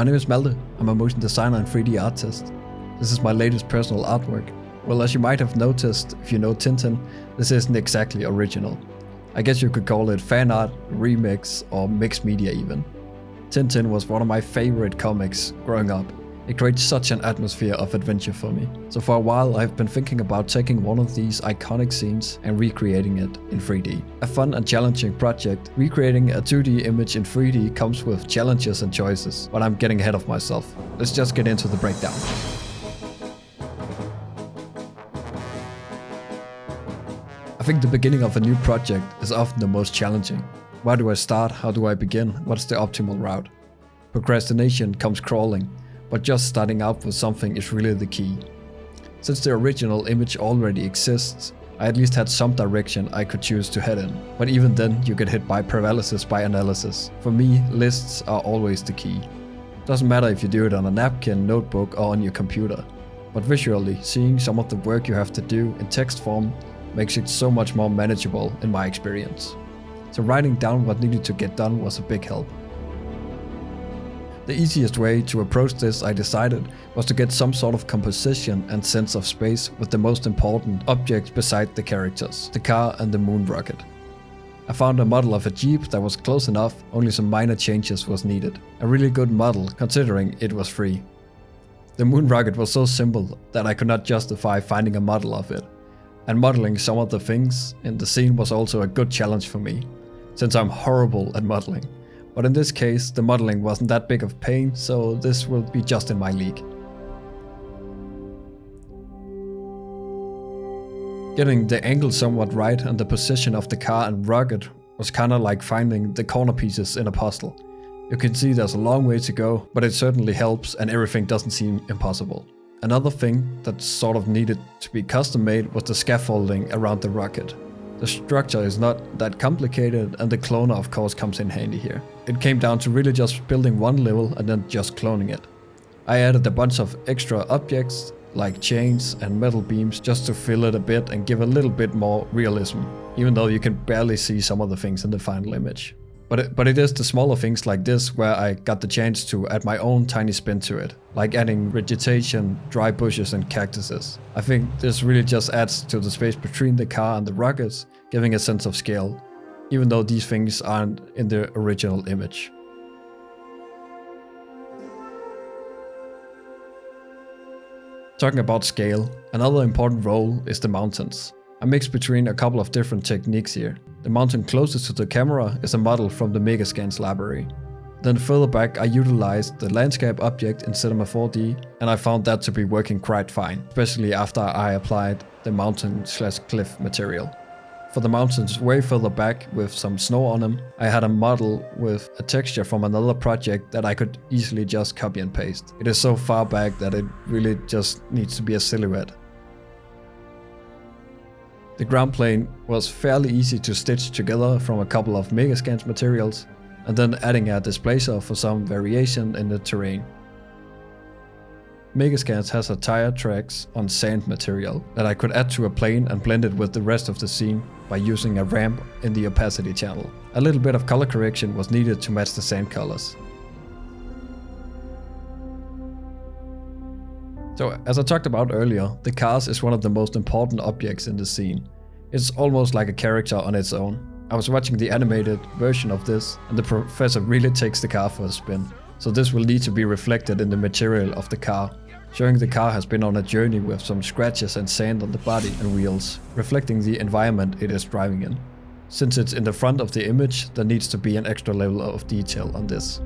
My name is Malte, I'm a motion designer and 3D artist. This is my latest personal artwork. Well, as you might have noticed if you know Tintin, this isn't exactly original. I guess you could call it fan art, remix, or mixed media even. Tintin was one of my favorite comics growing up. It creates such an atmosphere of adventure for me. So for a while I've been thinking about taking one of these iconic scenes and recreating it in 3D. A fun and challenging project, recreating a 2D image in 3D comes with challenges and choices, but I'm getting ahead of myself. Let's just get into the breakdown. I think the beginning of a new project is often the most challenging. Where do I start? How do I begin? What's the optimal route? Procrastination comes crawling, but just starting out with something is really the key. Since the original image already exists, I at least had some direction I could choose to head in. But even then, you get hit by paralysis by analysis. For me, lists are always the key. Doesn't matter if you do it on a napkin, notebook, or on your computer. But visually, seeing some of the work you have to do in text form makes it so much more manageable in my experience. So writing down what needed to get done was a big help. The easiest way to approach this, I decided, was to get some sort of composition and sense of space with the most important objects beside the characters, the car and the moon rocket. I found a model of a Jeep that was close enough, only some minor changes was needed. A really good model, considering it was free. The moon rocket was so simple that I could not justify finding a model of it. And modeling some of the things in the scene was also a good challenge for me, since I'm horrible at modeling. But in this case, the modeling wasn't that big of pain, so this will be just in my league. Getting the angle somewhat right and the position of the car and rocket was kinda like finding the corner pieces in a puzzle. You can see there's a long way to go, but it certainly helps and everything doesn't seem impossible. Another thing that sort of needed to be custom made was the scaffolding around the rocket. The structure is not that complicated and the cloner of course comes in handy here. It came down to really just building one level and then just cloning it. I added a bunch of extra objects like chains and metal beams just to fill it a bit and give a little bit more realism, even though you can barely see some of the things in the final image. But it is the smaller things like this where I got the chance to add my own tiny spin to it, like adding vegetation, dry bushes and cactuses. I think this really just adds to the space between the car and the rockets, giving a sense of scale, even though these things aren't in the original image. Talking about scale, another important role is the mountains. I mixed between a couple of different techniques here. The mountain closest to the camera is a model from the Megascans library. Then further back I utilized the landscape object in Cinema 4D and I found that to be working quite fine, especially after I applied the mountain/cliff material. For the mountains way further back with some snow on them, I had a model with a texture from another project that I could easily just copy and paste. It is so far back that it really just needs to be a silhouette. The ground plane was fairly easy to stitch together from a couple of Megascans materials, and then adding a displacer for some variation in the terrain. Megascans has a tire tracks on sand material that I could add to a plane and blend it with the rest of the scene by using a ramp in the opacity channel. A little bit of color correction was needed to match the sand colors. So, as I talked about earlier, the cars is one of the most important objects in the scene. It's almost like a character on its own. I was watching the animated version of this, and the professor really takes the car for a spin. So this will need to be reflected in the material of the car, showing the car has been on a journey with some scratches and sand on the body and wheels, reflecting the environment it is driving in. Since it's in the front of the image, there needs to be an extra level of detail on this.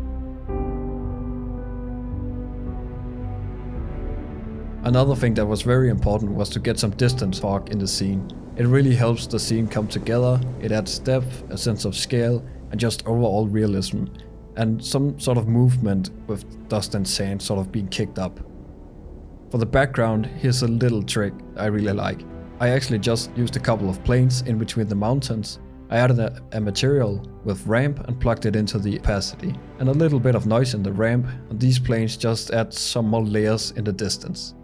Another thing that was very important was to get some distance fog in the scene. It really helps the scene come together, it adds depth, a sense of scale, and just overall realism, and some sort of movement with dust and sand sort of being kicked up. For the background, here's a little trick I really like. I actually just used a couple of planes in between the mountains. I added a material with ramp and plugged it into the opacity, and a little bit of noise in the ramp, and these planes just add some more layers in the distance.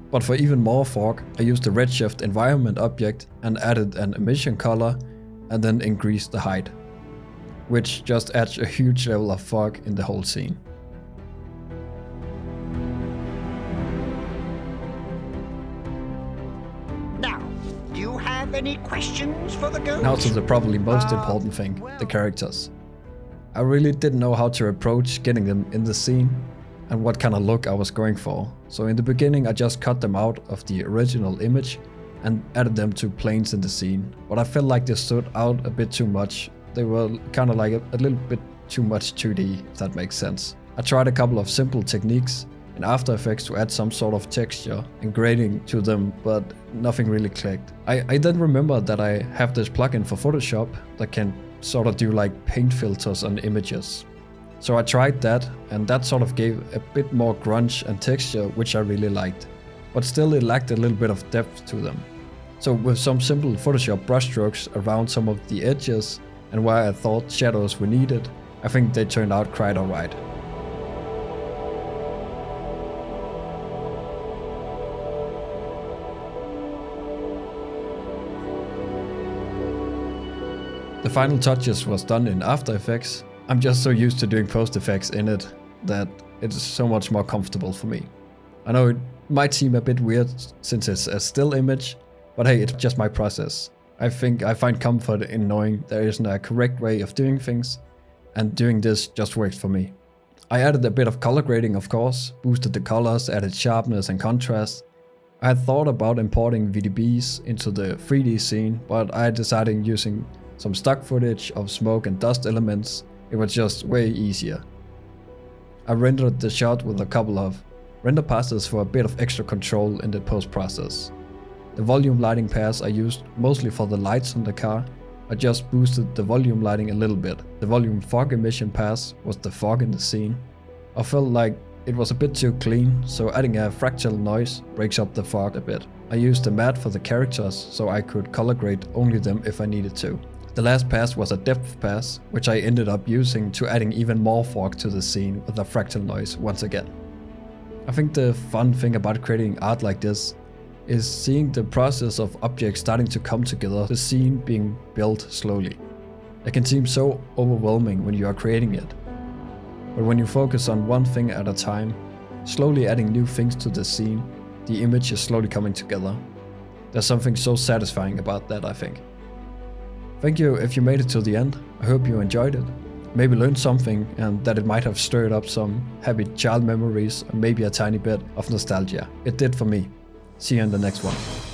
But for even more fog, I used the redshift environment object and added an emission color and then increased the height, which just adds a huge level of fog in the whole scene. you have any questions for the ghost? Now to the probably most important thing, the characters. I really didn't know how to approach getting them in the scene and what kind of look I was going for. So in the beginning I just cut them out of the original image and added them to planes in the scene. But I felt like they stood out a bit too much. They were kind of like a little bit too much 2D, if that makes sense. I tried a couple of simple techniques in After Effects to add some sort of texture and grading to them, but nothing really clicked. I then remembered that I have this plugin for Photoshop that can sort of do like paint filters on images. So I tried that, and that sort of gave a bit more grunge and texture, which I really liked. But still it lacked a little bit of depth to them. So with some simple Photoshop brushstrokes around some of the edges and where I thought shadows were needed, I think they turned out quite alright. The final touches was done in After Effects. I'm just so used to doing post effects in it that it's so much more comfortable for me. I know it might seem a bit weird since it's a still image, but hey, it's just my process. I think I find comfort in knowing there isn't a correct way of doing things, and doing this just works for me. I added a bit of color grading, of course, boosted the colors, added sharpness and contrast. I had thought about importing VDBs into the 3D scene, but I decided using some stock footage of smoke and dust elements. It was just way easier. I rendered the shot with a couple of render passes for a bit of extra control in the post process. The volume lighting pass I used mostly for the lights on the car. I just boosted the volume lighting a little bit. The volume fog emission pass was the fog in the scene. I felt like it was a bit too clean, so adding a fractal noise breaks up the fog a bit. I used the matte for the characters so I could color grade only them if I needed to. The last pass was a depth pass, which I ended up using to adding even more fog to the scene with a fractal noise once again. I think the fun thing about creating art like this is seeing the process of objects starting to come together, the scene being built slowly. It can seem so overwhelming when you are creating it. But when you focus on one thing at a time, slowly adding new things to the scene, the image is slowly coming together. There's something so satisfying about that, I think. Thank you if you made it to the end. I hope you enjoyed it. Maybe learned something and that it might have stirred up some happy child memories or maybe a tiny bit of nostalgia. It did for me. See you in the next one.